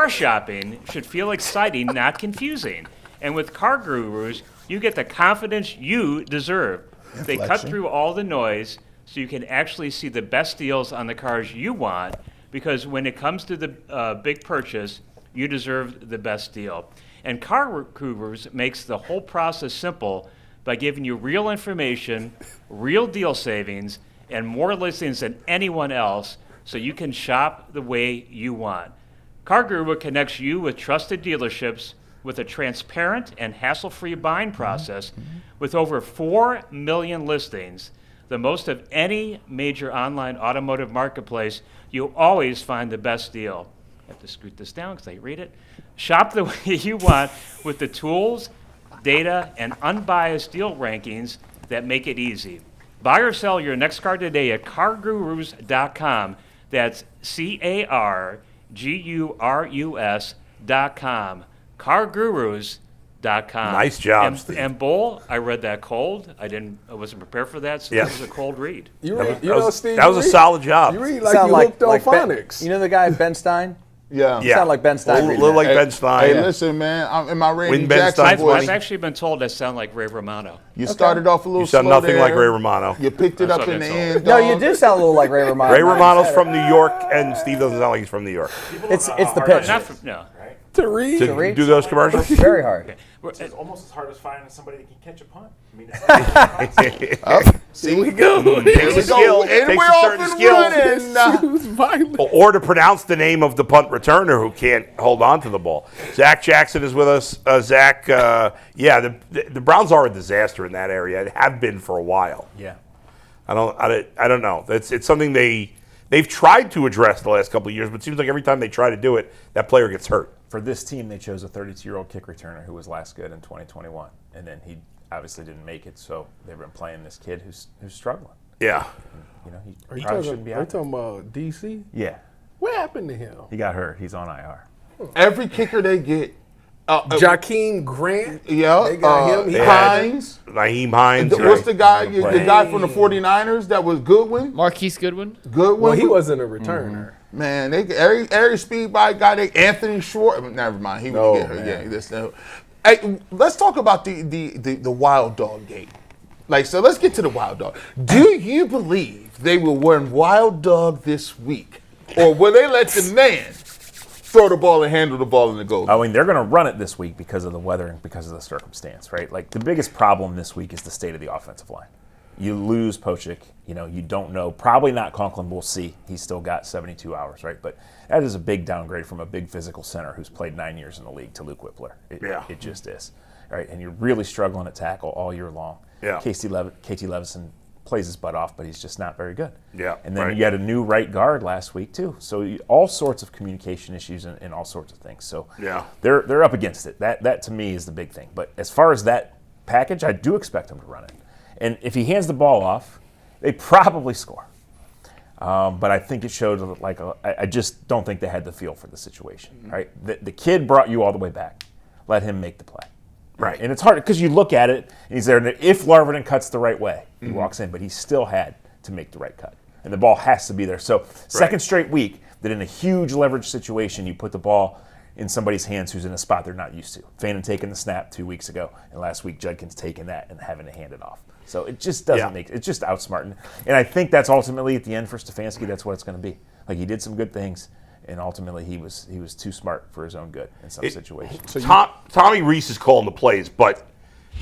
Car shopping should feel exciting, not confusing. And with CarGurus, you get the confidence you deserve. They cut through all the noise so you can actually see the best deals on the cars you want, because when it comes to the big purchase, you deserve the best deal. And CarGurus makes the whole process simple by giving you real information, real deal savings, and more listings than anyone else, so you can shop the way you want. CarGurus connects you with trusted dealerships with a transparent and hassle-free buying process. With over 4 million listings, the most of any major online automotive marketplace, you always find the best deal. I have to scoot this down because I read it. Shop the way you want with the tools, data, and unbiased deal rankings that make it easy. Buy or sell your next car today at CarGurus.com. That's CarGurus.com. CarGurus.com. Nice job, Steve. And Bull, I read that cold. I wasn't prepared for that, so Yes. That was a cold read. Steve, that was a solid job. You read like you hooked on phonics. You know the guy Ben Stein? Yeah. You sound like Ben Stein. A little like Ben Stein. Hey, listen, man. I'm in my Randy When Ben Jackson Stein's voice. I've actually been told I sound like Ray Romano. You started off a little You sound slow nothing there. like Ray Romano. You picked it That's up what in the it's all. end. No, dog. you do sound a little like Ray Romano. Ray Romano's from New York, and Steve doesn't sound like he's from New York. It's the pitch. Not from, no. To read. To do those commercials? Very hard. It's almost as hard as finding somebody that can catch a punt. I mean, See, we go. Takes a skill. And Takes we're a off certain and skill. running. It was violent. Or to pronounce the name of the punt returner who can't hold on to the ball. Zach Jackson is with us. Zach, the Browns are a disaster in that area. It have been for a while. yeah. I don't know. It's something they've tried to address the last couple of years, but it seems like every time they try to do it, that player gets hurt. For this team, they chose a 32-year-old kick returner who was last good in 2021, and then he obviously didn't make it. So they've been playing this kid who's struggling. Yeah. You know, he Are you probably shouldn't be out. talking about DC? Yeah, What happened to him? he got hurt. He's on IR. Every kicker they get. Jakeem Grant? Yeah. They got him. He Hines. Naheem Hines. What's the guy? The Right. guy from the 49ers that was Goodwin? Marquise Goodwin. Goodwin. Well, he wasn't a returner. Man, they every speed bike guy. Anthony Schwartz. Never mind. He No, would get hurt. man. Yeah. Hey, let's talk about the wild dog gate. So let's get to the wild dog. Do you believe they will run wild dog this week, or will they let the man throw the ball and handle the ball in the goal? I mean, they're going to run it this week because of the weather and because of the circumstance, right? Like, the biggest problem this week is the state of the offensive line. You lose Pochik, you don't know. Probably not Conklin. We'll see. He's still got 72 hours, right? But that is a big downgrade from a big physical center who's played 9 years in the league to Luke Whippler. It just is, right? And you're really struggling at tackle all year long. Yeah. KT Levison plays his butt off, but he's just not very good. Yeah, And then right. you had a new right guard last week too. So all sorts of communication issues and all sorts of things. So Yeah. they're up against it. That to me is the big thing. But as far as that package, I do expect him to run it. And if he hands the ball off, they probably score. But I think it showed I just don't think they had the feel for the situation. Right? The kid brought you all the way back. Let him make the play. Right. And it's hard because you look at it and he's there. And if Larvin cuts the right way, he walks in, but he still had to make the right cut. And the ball has to be there. So second straight week that in a huge leverage situation, you put the ball in somebody's hands who's in a spot they're not used to. Fannin taking the snap 2 weeks ago, and last week Judkins taking that and having to hand it off. So it just doesn't it's just outsmarting. And I think that's ultimately at the end for Stefanski, that's what it's going to be. Like, he did some good things, and ultimately he was too smart for his own good in some situations. Tommy Reese is calling the plays, but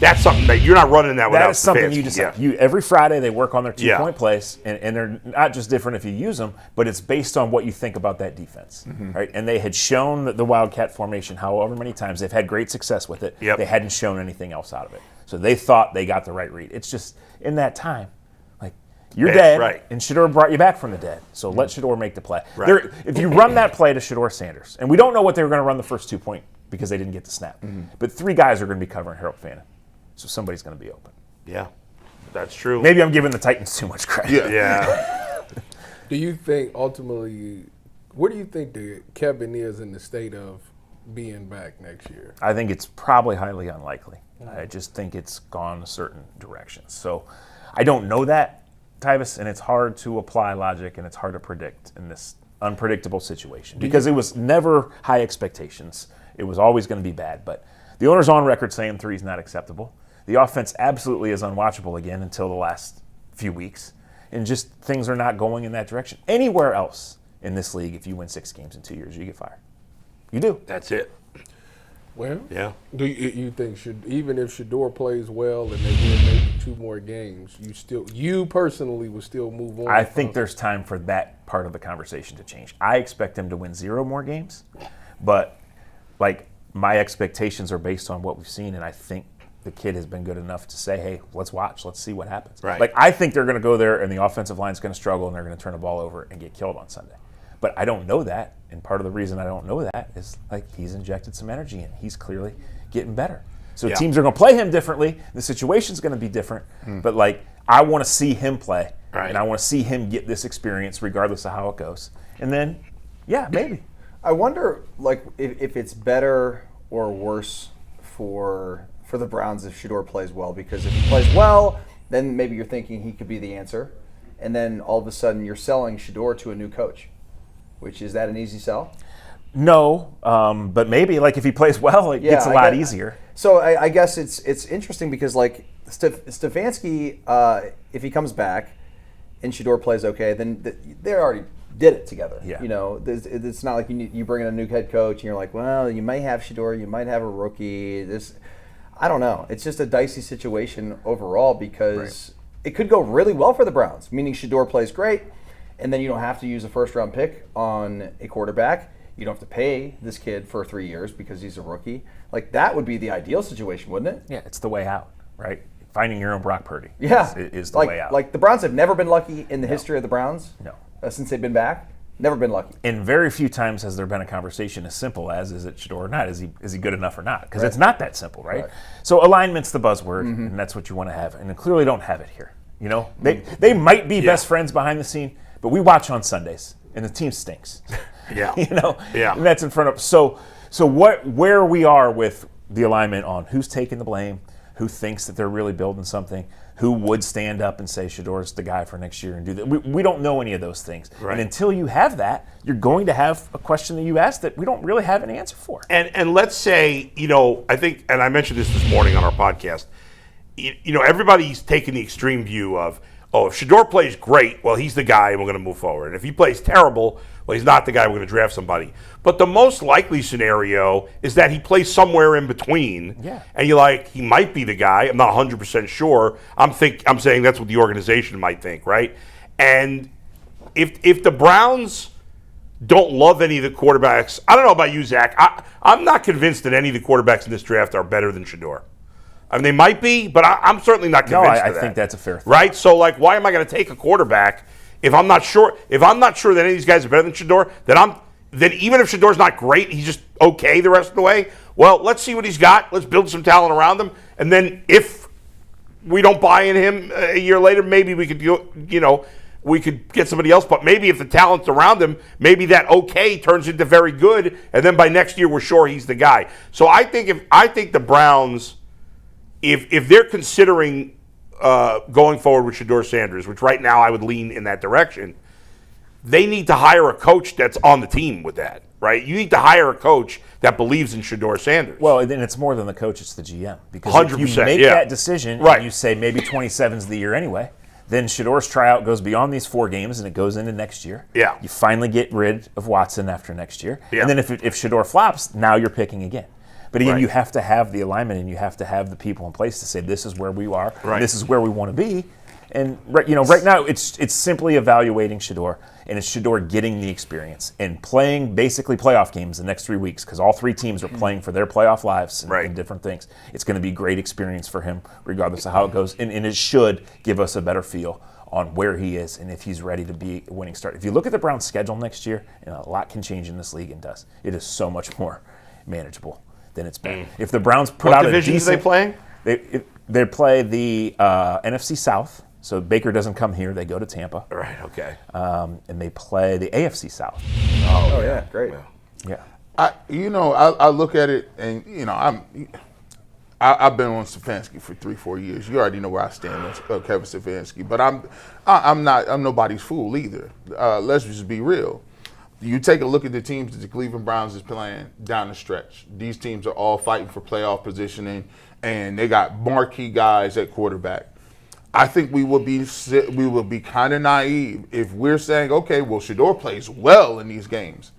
that's something that you're not running that without That is something Stefanski. you decide. Every Friday they work on their 2-point Yeah. plays, and they're not just different if you use them, but it's based on what you think about that defense. Right? And they had shown the Wildcat formation however many times. They've had great success with it. Yep. They hadn't shown anything else out of it. So they thought they got the right read. It's just in that time, like, you're dead, right. and Shedeur brought you back from the dead. So let Shedeur make the play. Right. If you run that play to Shedeur Sanders, and we don't know what they were going to run the first 2-point because they didn't get the snap, but 3 guys are going to be covering Harold Fannin. So somebody's going to be open. Yeah, that's true. Maybe I'm giving the Titans too much credit. Yeah. Do you think ultimately, what do you think Kevin is in the state of being back next year? I think it's probably highly unlikely. I just think it's gone a certain direction. So I don't know that, Tyvis, and it's hard to apply logic and it's hard to predict in this unpredictable situation because it was never high expectations. It was always going to be bad. But the owner's on record saying 3 is not acceptable. The offense absolutely is unwatchable again until the last few weeks. And just things are not going in that direction. Anywhere else in this league, if you win 6 games in 2 years, you get fired. You do. That's it. Well, Yeah. do you think even if Shedeur plays well and they win maybe 2 more games, you personally would still move on? I think there's time for that part of the conversation to change. I expect him to win 0 more games, but like my expectations are based on what we've seen, and I think the kid has been good enough to say, hey, let's watch. Let's see what happens. Right. Like, I think they're going to go there and the offensive line's going to struggle and they're going to turn the ball over and get killed on Sunday. But I don't know that, and part of the reason I don't know that is, like, he's injected some energy in. He's clearly getting better. So teams are going to play him differently. The situation's going to be different. But, like, I want to see him play, and I want to see him get this experience regardless of how it goes. And then, yeah, maybe. I wonder, like, if it's better or worse for the Browns if Shedeur plays well, because if he plays well, then maybe you're thinking he could be the answer, and then all of a sudden you're selling Shedeur to a new coach, which is that an easy sell? No, but maybe, like, if he plays well, it gets a lot easier. So I guess it's interesting because, like, Stefanski, if he comes back and Shedeur plays okay, then they already did it together. Yeah. You know, it's not like you bring in a new head coach and you're like, well, you might have Shedeur, you might have a rookie. I don't know. It's just a dicey situation overall because it could go really well for the Browns, meaning Shedeur plays great, and then you don't have to use a first-round pick on a quarterback. You don't have to pay this kid for 3 years because he's a rookie. Like, that would be the ideal situation, wouldn't it? Yeah, it's the way out, right? Finding your own Brock Purdy is the way out. Like, the Browns have never been lucky in the history of the Browns. No. Since they've been back. Never been lucky. And very few times has there been a conversation as simple as, is it Shedeur or not? Is he good enough or not? Because it's not that simple, right? So alignment's the buzzword, and that's what you want to have. And they clearly don't have it here. You know, they might be best friends behind the scene, but we watch on Sundays, and the team stinks. Yeah. You know? Yeah. And that's in front of. So where we are with the alignment on who's taking the blame, who thinks that they're really building something, who would stand up and say Shedeur's the guy for next year and do that. We don't know any of those things. Right. And until you have that, you're going to have a question that you ask that we don't really have an answer for. And let's say, you know, I think, and I mentioned this morning on our podcast, you know, everybody's taking the extreme view of, oh, if Shedeur plays great, well, he's the guy and we're going to move forward. And if he plays terrible, well, he's not the guy, we're going to draft somebody. But the most likely scenario is that he plays somewhere in between. Yeah. And you're like, he might be the guy. I'm not 100% sure. I'm saying that's what the organization might think, right? And if the Browns don't love any of the quarterbacks, I don't know about you, Zach. I'm not convinced that any of the quarterbacks in this draft are better than Shedeur. I mean, they might be, but I'm certainly not convinced of that. I think that's a fair thing. Right? So, like, why am I going to take a quarterback if I'm not sure? If I'm not sure that any of these guys are better than Shedeur, then even if Shedeur's not great, he's just okay the rest of the way. Well, let's see what he's got. Let's build some talent around him, and then if we don't buy in him a year later, maybe we could we could get somebody else. But maybe if the talent's around him, maybe that okay turns into very good, and then by next year we're sure he's the guy. So I think the Browns, if they're considering going forward with Shedeur Sanders, which right now I would lean in that direction, they need to hire a coach that's on the team with that, right? You need to hire a coach that believes in Shedeur Sanders. Well, then it's more than the coach, it's the GM. Because 100%, if you make that decision right, and you say maybe 27's the year anyway, then Shedeur's tryout goes beyond these 4 games and it goes into next year. Yeah. You finally get rid of Watson after next year. Yeah. And then if Shedeur flops, now you're picking again. But again, Right. you have to have the alignment and you have to have the people in place to say this is where we are, Right. this is where we want to be. And right now it's simply evaluating Shedeur, and it's Shedeur getting the experience and playing basically playoff games the next 3 weeks because all 3 teams are playing for their playoff lives and different things. It's going to be a great experience for him regardless of how it goes, and it should give us a better feel on where he is and if he's ready to be a winning start. If you look at the Browns' schedule next year, and a lot can change in this league and does, it is so much more manageable than it's been. If the Browns put out a decent... What divisions are they playing? They play the NFC South. So Baker doesn't come here; they go to Tampa. Right. Okay. And they play the AFC South. Oh yeah, great. Yeah. I look at it, and I've been on Stefanski for 3-4 years. You already know where I stand on Kevin Stefanski, but I'm nobody's fool either. Let's just be real. You take a look at the teams that the Cleveland Browns is playing down the stretch. These teams are all fighting for playoff positioning, and they got marquee guys at quarterback. I think we will be kind of naive if we're saying, okay, well, Shedeur plays well in these games.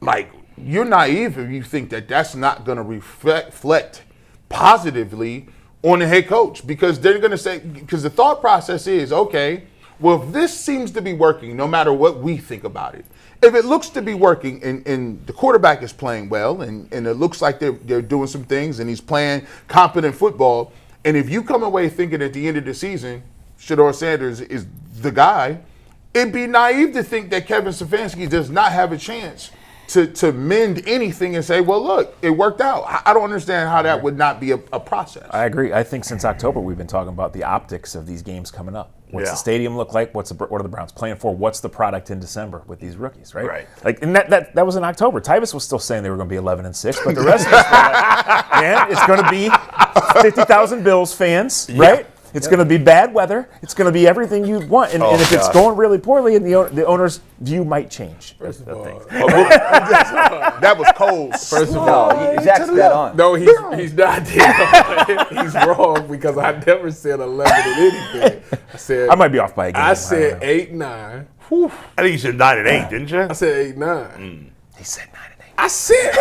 Like, you're naive if you think that that's not going to reflect positively on the head coach, because they're going to say, because the thought process is, okay, well, if this seems to be working, no matter what we think about it, if it looks to be working and the quarterback is playing well and it looks like they're doing some things and he's playing competent football, and if you come away thinking at the end of the season, Shedeur Sanders is the guy, it'd be naive to think that Kevin Stefanski does not have a chance to mend anything and say, well, look, it worked out. I don't understand how that would not be a process. I agree. I think since October we've been talking about the optics of these games coming up. What's the stadium look like? What are the Browns playing for? What's the product in December with these rookies, right? Right. Like, and that was in October. Tyvus was still saying they were going to be 11-6, but the rest of us were like, man, it's going to be 50,000 Bills fans, right? It's going to be bad weather. It's going to be everything you want. And if it's going really poorly, and the owner's view might change. First of all, That was cold. first of all, Zach's dead on. no, he's not dead. He's wrong because I never said 11 in anything. I might be off by a game. I said 8-9. I think you said 9-8, didn't you? I said 8-9. He said 9-8. I said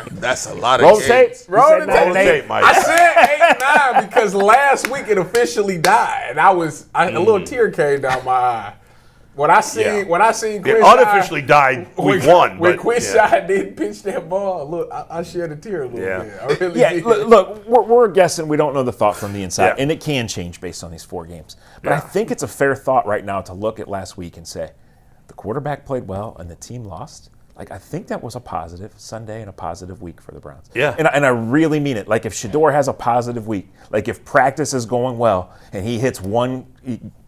8-9. That's a lot of Roll the tape. Roll the Roll the tape. tape, Mike. I said 8-9 because last week it officially died, and a little tear came down my eye when I seen It Quinn unofficially died week one. When but, Quinn yeah. Shide didn't pitch that ball, look, I shed a tear a little bit. I really Yeah, did. look, we're guessing. We don't know the thought from the inside, Yeah. and it can change based on these 4 games. But Yeah. I think it's a fair thought right now to look at last week and say, the quarterback played well and the team lost. Like, I think that was a positive Sunday and a positive week for the Browns. Yeah. And I really mean it. Like, if Shedeur has a positive week, like if practice is going well and he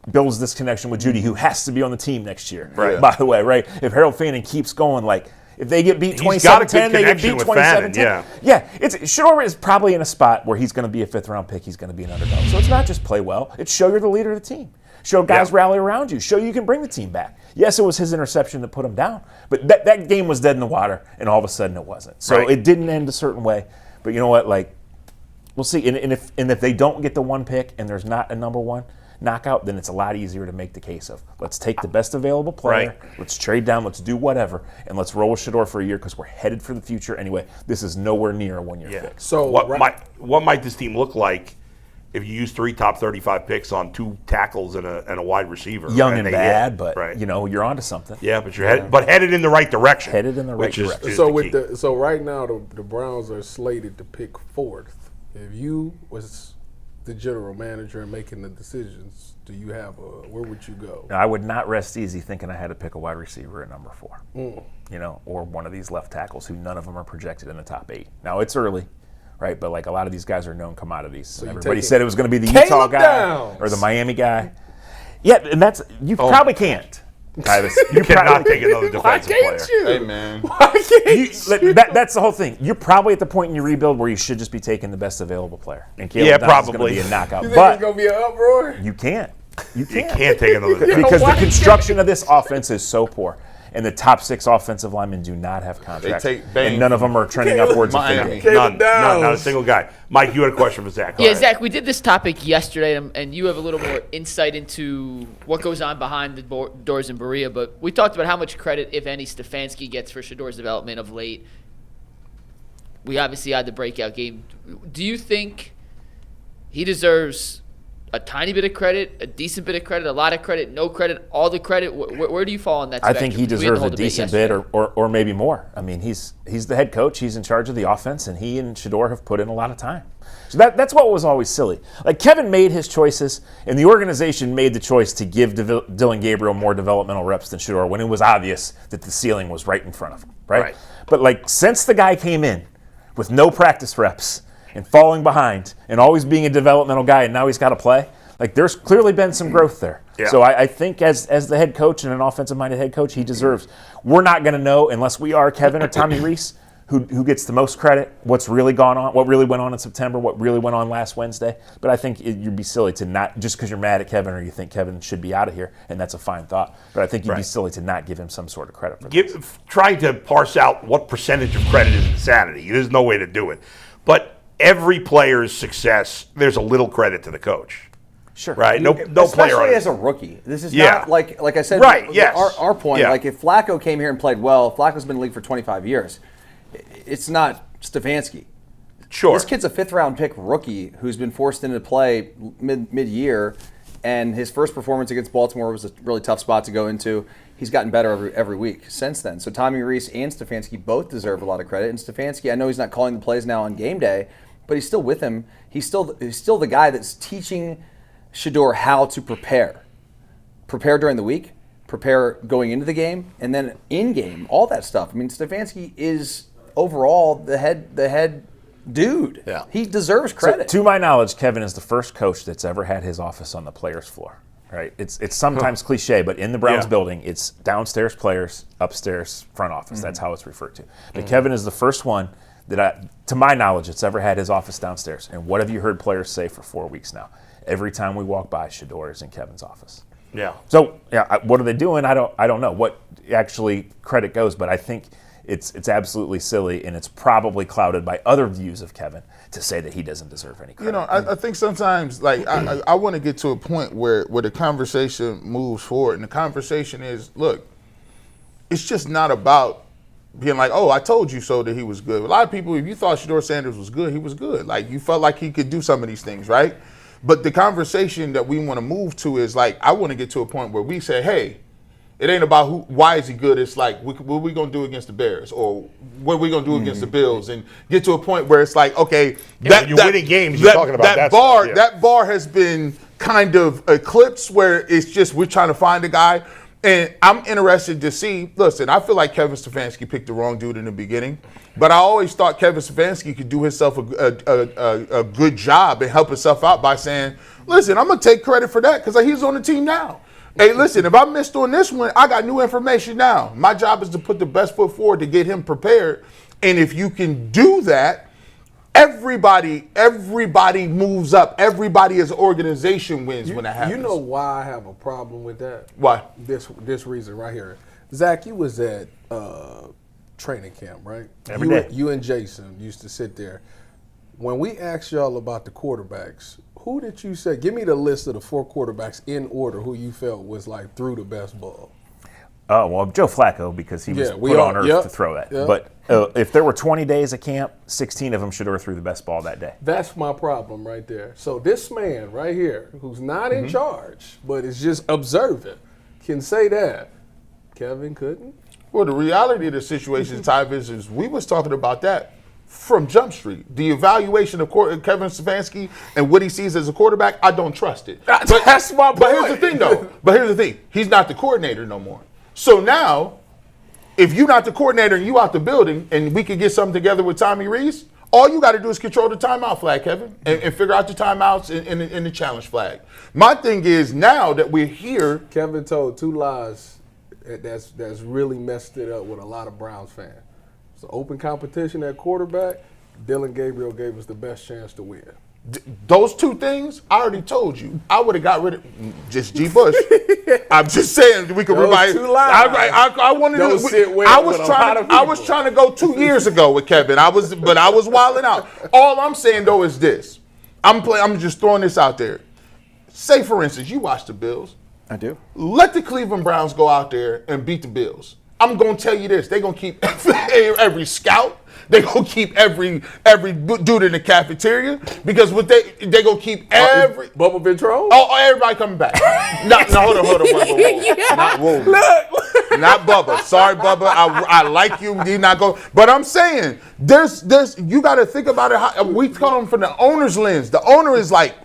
builds this connection with Judy, who has to be on the team next year, Right. by the way, right? If Harold Fanning keeps going, like, if they get beat He's got a good 27-10, they get connection beat with 27-10. Fannin, Yeah, Shedeur is probably in a spot where he's going to be a 5th-round pick. He's going to be an underdog. So it's not just play well. It's show you're the leader of the team. Show guys rally around you. Show you can bring the team back. Yes, it was his interception that put him down, but that game was dead in the water, and all of a sudden it wasn't. So Right. it didn't end a certain way. But you know what? Like, we'll see. And if they don't get the 1 pick and there's not a number 1 knockout, then it's a lot easier to make the case of let's take the best available player, let's trade down, let's do whatever, and let's roll with Shedeur for a year because we're headed for the future anyway. This is nowhere near a 1-year fix. So What might this team look like if you use 3 top 35 picks on 2 tackles and a wide receiver? Young and they bad, hit? but Right. you're onto something. Yeah, but headed in the right direction. Headed in the right direction. Is So the with key. so right now the Browns are slated to pick 4th. If you was the general manager and making the decisions, do you have where would you go? Now, I would not rest easy thinking I had to pick a wide receiver at number 4, or one of these left tackles who none of them are projected in the top 8. Now it's early, right? But like a lot of these guys are known commodities. Everybody taking said it was going to be the Caleb Utah guy Downs. or the Miami guy. Yeah, and that's you probably can't. Tyvus. You cannot take another defensive player. Hey, man. That's the whole thing. You're probably at the point in your rebuild where you should just be taking the best available player. And Caleb Yeah, Downs is going probably. to be a knockout. You think But it's gonna be an uproar? you can't. You You can't. can't take another defensive Because the Why construction of this offense is so poor. And the top 6 offensive linemen do not have contracts. take bang And none of them are trending Caleb- upwards of Miami. 50. Caleb None, not a Downs. single guy. Mike, you had a question for Zach. Go Yeah, ahead. Zach, we did this topic yesterday, and you have a little more insight into what goes on behind the doors in Berea. But we talked about how much credit, if any, Stefanski gets for Shedeur's development of late. We obviously had the breakout game. Do you think he deserves a tiny bit of credit, a decent bit of credit, a lot of credit, no credit, all the credit? Where do you fall on that I spectrum? think he Because we had the deserves whole a debate decent bit yesterday. or maybe more. I mean, he's the head coach. He's in charge of the offense, and he and Shedeur have put in a lot of time. So that's what was always silly. Like, Kevin made his choices, and the organization made the choice to give Dylan Gabriel more developmental reps than Shedeur when it was obvious that the ceiling was right in front of him, right? But, like, since the guy came in with no practice reps and falling behind and always being a developmental guy, and now he's got to play, like, there's clearly been some growth there. Yeah. So I think as the head coach and an offensive-minded head coach, he deserves. We're not going to know unless we are Kevin or Tommy Reese who gets the most credit, what's really gone on, what really went on in September, what really went on last Wednesday. But I think you'd be silly to not, just because you're mad at Kevin or you think Kevin should be out of here, and that's a fine thought. But I think you'd be silly to not give him some sort of credit for this. Trying to parse out what percentage of credit is insanity. There's no way to do it. But every player's success, there's a little credit to the coach. Sure. Right? No player. Especially as a rookie. This is not like I said. Right, yes. Our point, Yeah. like if Flacco came here and played well, Flacco's been in the league for 25 years. It's not Stefanski. Sure. This kid's a 5th-round pick rookie who's been forced into play mid-year, and his first performance against Baltimore was a really tough spot to go into. He's gotten better every week since then. So Tommy Rees and Stefanski both deserve a lot of credit. And Stefanski, I know he's not calling the plays now on game day, but he's still with him. He's still the guy that's teaching Shedeur how to prepare during the week, prepare going into the game, and then in game, all that stuff. I mean, Stefanski is overall the head dude. Yeah. He deserves So, credit. to my knowledge, Kevin is the first coach that's ever had his office on the players' floor. Right? It's sometimes cliche, but in the Browns building, it's downstairs players, upstairs front office. That's how it's referred to. But Kevin is the first one that, to my knowledge, that's ever had his office downstairs. And what have you heard players say for 4 weeks now? Every time we walk by, Shedeur is in Kevin's office. Yeah. So, what are they doing? I don't know what actually credit goes, but I think it's absolutely silly, and it's probably clouded by other views of Kevin to say that he doesn't deserve any credit. You know, I think sometimes, like, I want to get to a point where the conversation moves forward, and the conversation is, look, it's just not about being like, oh, I told you so that he was good. A lot of people, if you thought Shedeur Sanders was good, he was good. Like, you felt like he could do some of these things, right? But the conversation that we want to move to is, like, I want to get to a point where we say, hey, it ain't about why is he good. It's like, what are we going to do against the Bears? Or what are we going to do against the Bills? And get to a point where it's like, okay, when you're winning games, you're talking about that bar. stuff, yeah. That bar has been kind of eclipsed where it's just we're trying to find a guy. And I'm interested to see, listen, I feel like Kevin Stefanski picked the wrong dude in the beginning. But I always thought Kevin Stefanski could do himself a good job and help himself out by saying, listen, I'm going to take credit for that because he's on the team now. Hey, listen, if I missed on this one, I got new information now. My job is to put the best foot forward to get him prepared. And if you can do that, everybody moves up. Everybody as an organization wins when that happens. You know why I have a problem with that? Why? This reason right here. Zach, you was at training camp, right? Every day. You and Jason used to sit there. When we asked y'all about the quarterbacks, who did you say? Give me the list of the 4 quarterbacks in order who you felt was like threw the best ball. Oh, well, Joe Flacco, because he was put on earth to throw that. Yep. But if there were 20 days of camp, 16 of them Shedeur threw the best ball that day. That's my problem right there. So this man right here, who's not in charge, but is just observing, can say that. Kevin couldn't. Well, the reality of the situation, Tyvis, is we was talking about that from Jump Street. The evaluation of Kevin Stefanski and what he sees as a quarterback, I don't trust it. That's my point. But here's the thing, though. He's not the coordinator no more. So now, if you're not the coordinator and you out the building and we could get something together with Tommy Rees, all you got to do is control the timeout flag, Kevin, and figure out the timeouts and the challenge flag. My thing is now that we're here. Kevin told 2 lies that's really messed it up with a lot of Browns fans. It's an open competition at quarterback. Dylan Gabriel gave us the best chance to win. Those 2 things, I already told you. I would have got rid of just G. Bush. I'm just saying we could revise. I wanted to. I was trying to go 2 years ago with Kevin. I was wilding out. All I'm saying though is this. I'm just throwing this out there. Say for instance, you watch the Bills. I do. Let the Cleveland Browns go out there and beat the Bills. I'm gonna tell you this: they're gonna keep every scout. They're gonna keep every dude in the cafeteria because what they gonna keep every Bubba Ventrone? Oh, everybody coming back. No, hold on. Whoa. Not Bubba. Sorry, Bubba. I like you. You're not going. But I'm saying there's you got to think about it. How, we come from the owner's lens. The owner is like,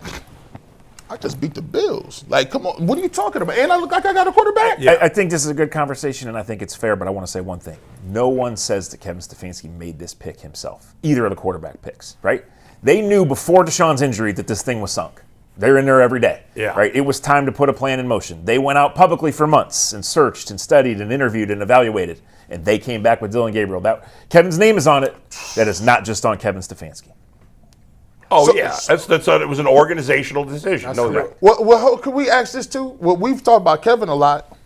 I just beat the Bills. Like, come on, what are you talking about? And I look like I got a quarterback. Yeah. I think this is a good conversation, and I think it's fair, but I want to say one thing. No one says that Kevin Stefanski made this pick himself, either of the quarterback picks, right? They knew before Deshaun's injury that this thing was sunk. They're in there every day. Yeah. Right? It was time to put a plan in motion. They went out publicly for months and searched and studied and interviewed and evaluated. And they came back with Dylan Gabriel. Kevin's name is on it. That is not just on Kevin Stefanski. Oh, yeah. It was an organizational decision. No doubt. Well, could we ask this too? Well, we've talked about Kevin a lot.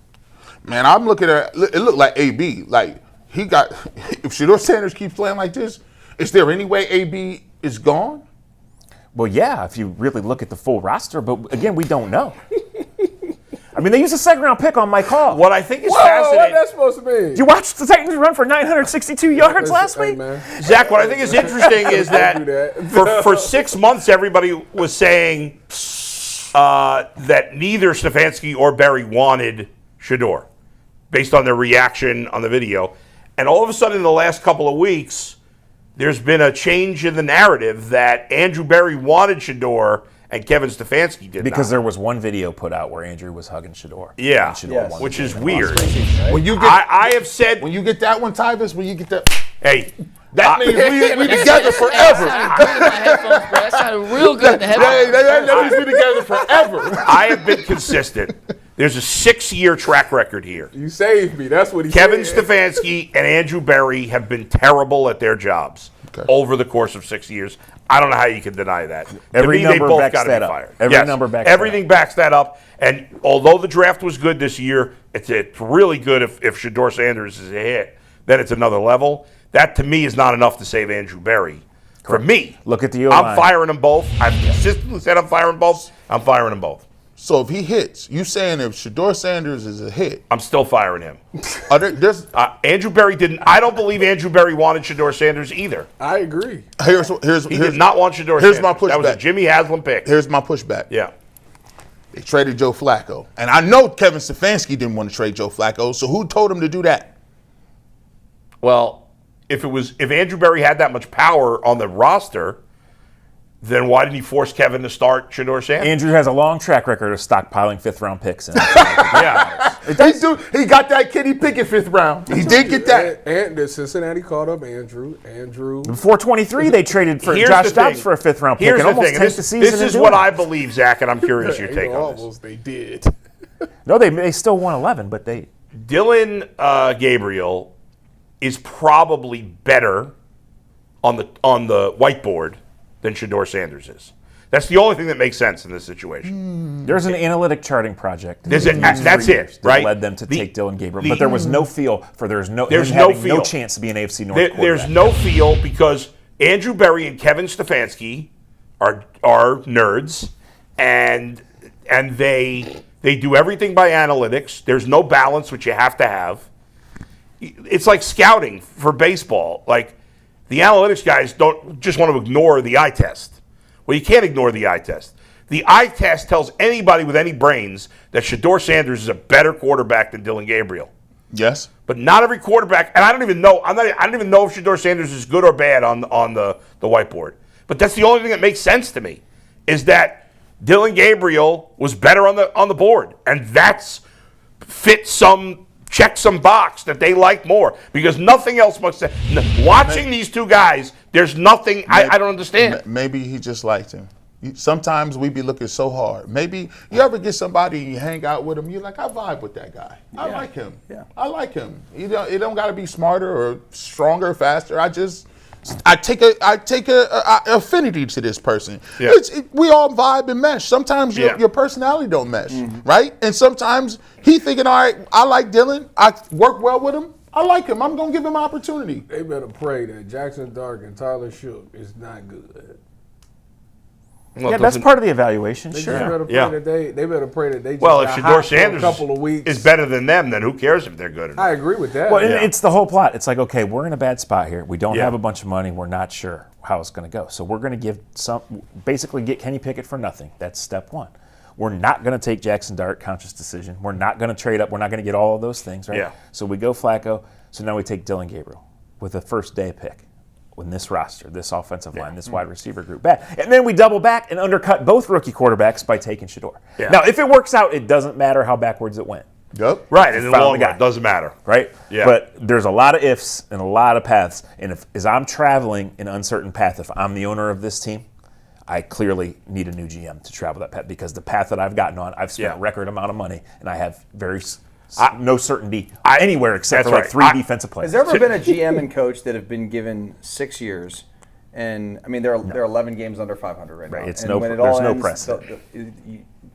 Man, I'm looking at it. Looked like AB. Like he got. If Shedeur Sanders keeps playing like this, is there any way AB is gone? Well, yeah, if you really look at the full roster. But again, we don't know. I mean, they used a second-round pick on Mike Hall. What I think is Whoa, fascinating. what that supposed to mean? You watched the Titans run for 962 yards last Hey, week? man. Zach, what I think is interesting is do that that. for 6 months, everybody was saying that neither Stefanski or Berry wanted Shedeur based on their reaction on the video. And all of a sudden, in the last couple of weeks, there's been a change in the narrative that Andrew Berry wanted Shedeur and Kevin Stefanski did Because not. there was one video put out where Andrew was hugging Shedeur. Yeah, And Shedeur Yes. won which the is game. weird. When you get I have said, when you get that one, Tyvus, when you get that, hey, that means we together That forever. sounded good in my headphones, bro. That sounded real good in the headphones. That means we together forever. I have been consistent. There's a 6-year track record here. You saved me. That's what he Kevin said. Stefanski and Andrew Berry have been terrible at their jobs over the course of 6 years. I don't know how you can deny that. Every to me, number they both backs got to that be up. fired. Every number backs that everything backs that up. And although the draft was good this year, it's really good if Shedeur Sanders is a hit. Then it's another level. That to me is not enough to save Andrew Berry. For me, Look at the I'm O-line. firing them both. I've consistently said I'm firing both. I'm firing them both. So if he hits, you saying if Shedeur Sanders is a hit, I'm still firing him. there's Andrew Berry didn't. I don't believe Andrew Berry wanted Shedeur Sanders either. I agree. He did not want Shedeur here's Sanders. my That was a pushback. Jimmy Haslam pick. Here's my pushback. Yeah. They traded Joe Flacco, and I know Kevin Stefanski didn't want to trade Joe Flacco. So who told him to do that? Well, if Andrew Berry had that much power on the roster, then why didn't he force Kevin to start Shedeur Sanders? Andrew has a long track record of stockpiling fifth-round picks. Yeah. He got that Kenny Pickett 5th round. He did get that. And the Cincinnati called up Andrew. Before 23, they traded for Here's Josh the thing. Dobbs for a fifth-round pick Here's and the almost thing. tanked the season. This is in what doing I it. believe, Zach, and I'm curious your take on this. Almost they did. No, they still won 11, but they. Dylan Gabriel is probably better on the whiteboard than Shedeur Sanders is. That's the only thing that makes sense in this situation. There's an analytic charting project. That's in the last it, 3 years that right? led them to take Dylan Gabriel, the- but there was no feel for There's him no having no feel. chance to be an AFC North There's quarterback. no feel because Andrew Berry and Kevin Stefanski are nerds, and they do everything by analytics. There's no balance, which you have to have. It's like scouting for baseball. Like the analytics guys don't just want to ignore the eye test. Well, you can't ignore the eye test. The eye test tells anybody with any brains that Shedeur Sanders is a better quarterback than Dylan Gabriel. Yes. But not every quarterback, and I don't even know. I don't even know if Shedeur Sanders is good or bad on the whiteboard. But that's the only thing that makes sense to me, is that Dylan Gabriel was better on the board, and that's check some box that they like more, because nothing else makes sense. Watching these two guys, there's nothing I don't understand. Maybe he just liked him. Sometimes we be looking so hard. Maybe you ever get somebody and you hang out with him, you're like, I vibe with that guy. I like him. Yeah. I like him. It don't got to be smarter or stronger, faster. I take a affinity to this person. Yeah. We all vibe and mesh. Sometimes your personality don't mesh, right? And sometimes he thinking, all right, I like Dylan. I work well with him. I like him. I'm gonna give him opportunity. They better pray that Jackson Dark and Tyler Shook is not good. Well, Yeah, that's part of the evaluation. They Sure. just better pray Yeah. that they better pray that they just Well, if got Shedeur hot for Sanders a couple of weeks. is better than them, then who cares if they're good or not? I agree with that. Well, and Yeah. it's the whole plot. It's like, okay, we're in a bad spot here. We don't Yeah. have a bunch of money. We're not sure how it's going to go. So we're going to basically get Kenny Pickett for nothing. That's step one. We're not going to take Jackson Dart, conscious decision. We're not going to trade up. We're not going to get all of those things, right? Yeah. So we go Flacco. So now we take Dylan Gabriel with a first day pick. In this roster, this offensive line, this wide receiver group back. And then we double back and undercut both rookie quarterbacks by taking Shedeur. Yeah. Now, if it works out, it doesn't matter how backwards it went, Yep. Right, and in the Found long the guy. run, it doesn't matter. right? Yeah. But there's a lot of ifs and a lot of paths. And as I'm traveling an uncertain path, if I'm the owner of this team, I clearly need a new GM to travel that path because the path that I've gotten on, I've spent a record amount of money, and I have no certainty anywhere except for like 3 defensive players. Has there ever been a GM and coach that have been given 6 years? And I mean, they're 11 games under 500 right now. It's and no, when it there's all no ends, precedent.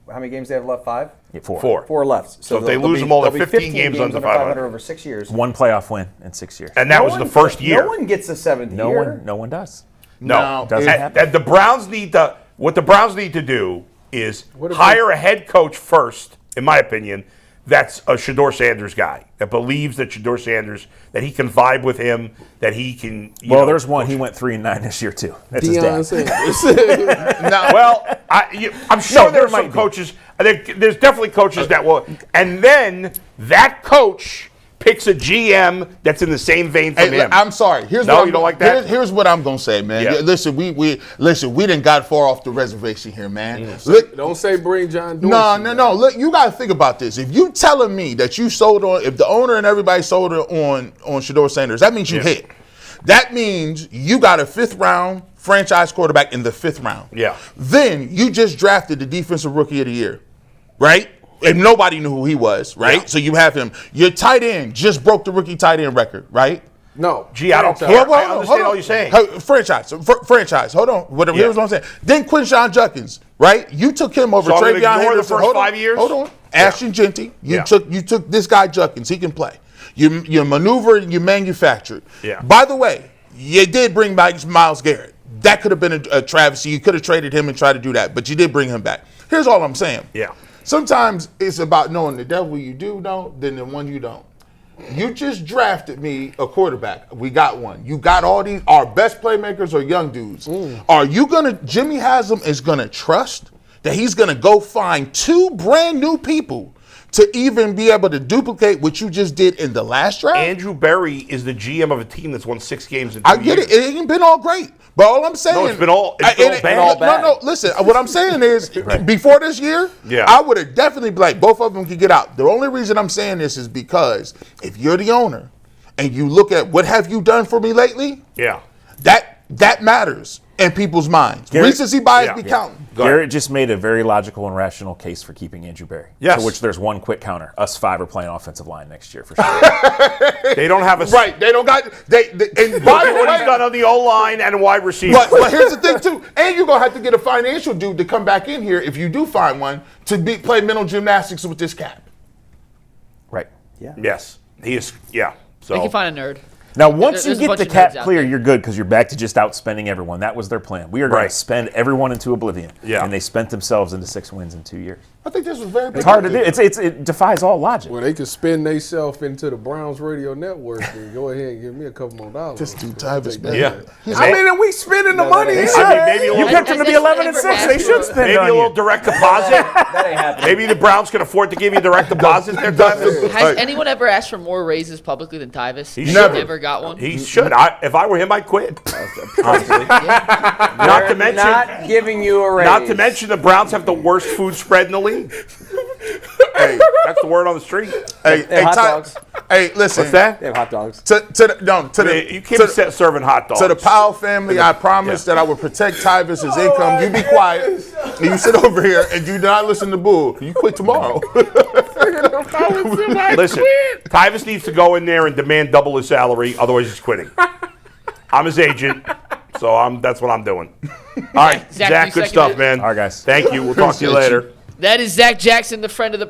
how many games do they have left? 5? Yeah, 4. 4 left. So if they lose them all, they're 15 games under 500 over 6 years. 1 playoff win in 6 years. And that was the first year. No one gets the 7th year. No one does. No. Doesn't happen. And the Browns need to. What the Browns need to do is hire a head coach first, in my opinion. That's a Shedeur Sanders guy that believes that Shedeur Sanders, that he can vibe with him, that he can. There's one. He went 3-9 this year too. That's his dad. Well, I'm sure there are some coaches. There's definitely coaches that will, and then that coach picks a GM that's in the same vein from him. I'm sorry. You don't like that? Here's what I'm gonna say, man. Yeah. Listen, we didn't got far off the reservation here, man. Don't say bring John Dorsey. No. Look, you gotta think about this. If you telling me that you sold on, if the owner and everybody sold on Shedeur Sanders, that means you hit. That means you got a 5th round franchise quarterback in the 5th round. Yeah. Then you just drafted the defensive rookie of the year, right? And nobody knew who he was, right? Yeah. So you have him. Your tight end just broke the rookie tight end record, right? No. Gee, I don't care. I understand all you're saying. Franchise. Hold on. Here's what I'm saying. Then Quinshon Judkins, right? You took him over Travion Henderson. The first 5 years? Hold on. Ashton Genty. You took this guy Judkins. He can play. You maneuvered and you manufactured. Yeah. By the way, you did bring back Myles Garrett. That could have been a travesty. You could have traded him and tried to do that, but you did bring him back. Here's all I'm saying. Yeah. Sometimes it's about knowing the devil you do know, than the one you don't. You just drafted me a quarterback. We got one. You got all these. Our best playmakers are young dudes. Are you Jimmy Haslam is gonna trust that he's gonna go find 2 brand new people to even be able to duplicate what you just did in the last draft? Andrew Berry is the GM of a team that's won 6 games in 2 I get years. it. It ain't been all great. But all I'm saying, No, it's been all bad. No, listen. What I'm saying is, before this year, I would have definitely been like, both of them could get out. The only reason I'm saying this is because if you're the owner and you look at what have you done for me lately, that matters in people's minds. Recency bias be counting. Garrett just made a very logical and rational case for keeping Andrew Berry. Yes. For which there's one quick counter. Us 5 are playing offensive line next year for sure. They don't have a right. They don't got. And by the what he's way, done on the O-line and wide receiver. but here's the thing too, and you're gonna have to get a financial dude to come back in here if you do find one to play mental gymnastics with this cap. Right. Yeah. Yes. He is. Yeah. So We can find a nerd. Now, once There's a you get bunch the of cap nerds out clear, there. you're good because you're back to just outspending everyone. That was their plan. We are going Right. to spend everyone into oblivion. Yeah. And they spent themselves into 6 wins in 2 years. I think this was very. It's hard to do. It defies all logic. Well, they could spin themselves into the Browns radio network and go ahead and give me a couple more dollars. Just do Tyvus, man. yeah. I mean, and we spending the money. Maybe a You little, picked them to be Has 11 and anyone 6. ever They should asked spend maybe on a little you. direct deposit. That ain't happening. Maybe the Browns can afford to give you direct deposit there, Tyvus. Has anyone ever asked for more raises publicly than Tyvus? He He never. never got one. He should. If I were him, I'd quit. Honestly. Not to mention. Not giving you a raise. Not to mention the Browns have the worst food spread in the league. Hey, That's the word on the street. They have hot dogs. Hey, listen. What's that? They have hot dogs. You can't be serving hot dogs. To the Powell family, I promised that I would protect Tyvus' income. You be quiet. And you sit over here and do not listen to Bull. You quit tomorrow. Listen, Tyvus needs to go in there and demand double his salary, otherwise he's quitting. I'm his agent, so that's what I'm doing. All right, Zach, Zach, you good second stuff, it? man. All right, guys. Thank you. We'll talk to you later. That is Zach Jackson, the friend of the